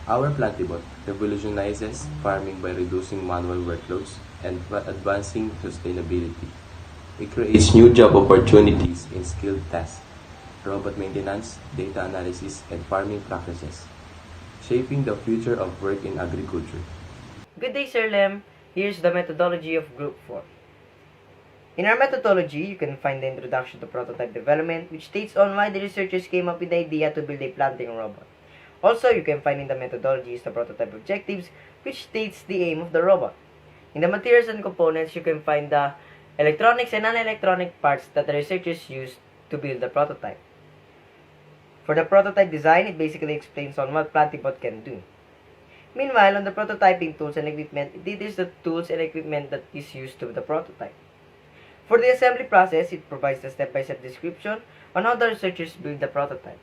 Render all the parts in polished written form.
Our Plantibot revolutionizes farming by reducing manual workloads and advancing sustainability. It creates new job opportunities in skilled tasks, robot maintenance, data analysis, and farming practices, shaping the future of work in agriculture. Good day, Sir Lem. Here's the methodology of Group 4. In our methodology, you can find the introduction to prototype development, which states on why the researchers came up with the idea to build a planting robot. Also, you can find in the methodology is the prototype objectives, which states the aim of the robot. In the materials and components, you can find the electronics and non-electronic parts that the researchers used to build the prototype. For the prototype design, it basically explains on what Plantibot can do. Meanwhile, on the prototyping tools and equipment, it details the tools and equipment that is used to the prototype. For the assembly process, it provides a step-by-step description on how the researchers build the prototype.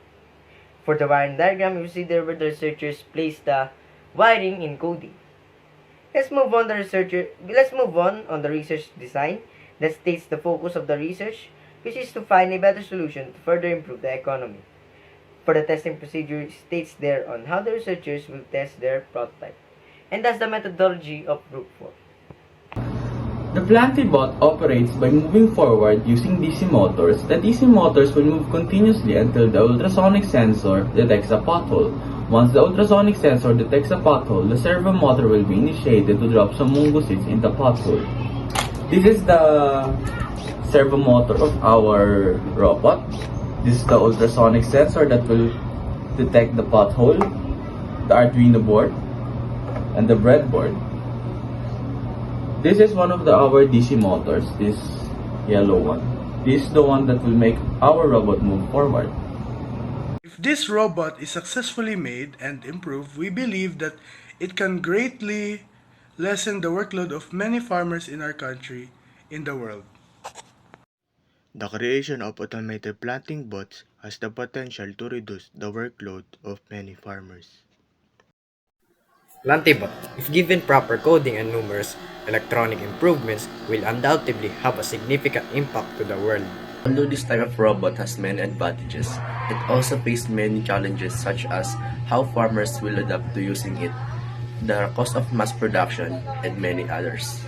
For the wiring diagram, you see there where the researchers place the wiring in coding. Let's move on on the research design that states the focus of the research, which is to find a better solution to further improve the economy. For the testing procedure, it states there on how the researchers will test their prototype. And that's the methodology of Group 4. The Plantibot operates by moving forward using DC motors. The DC motors will move continuously until the ultrasonic sensor detects a pothole. Once the ultrasonic sensor detects a pothole, the servo motor will be initiated to drop some mungo seeds in the pothole. This is the servo motor of our robot. This is the ultrasonic sensor that will detect the pothole, the Arduino board, and the breadboard. This is one of our DC motors, this yellow one. This is the one that will make our robot move forward. If this robot is successfully made and improved, we believe that it can greatly lessen the workload of many farmers in our country, in the world. The creation of automated planting bots has the potential to reduce the workload of many farmers. Plantibot, if given proper coding and numerous electronic improvements, will undoubtedly have a significant impact to the world. Although this type of robot has many advantages, it also faces many challenges such as how farmers will adapt to using it, the cost of mass production, and many others.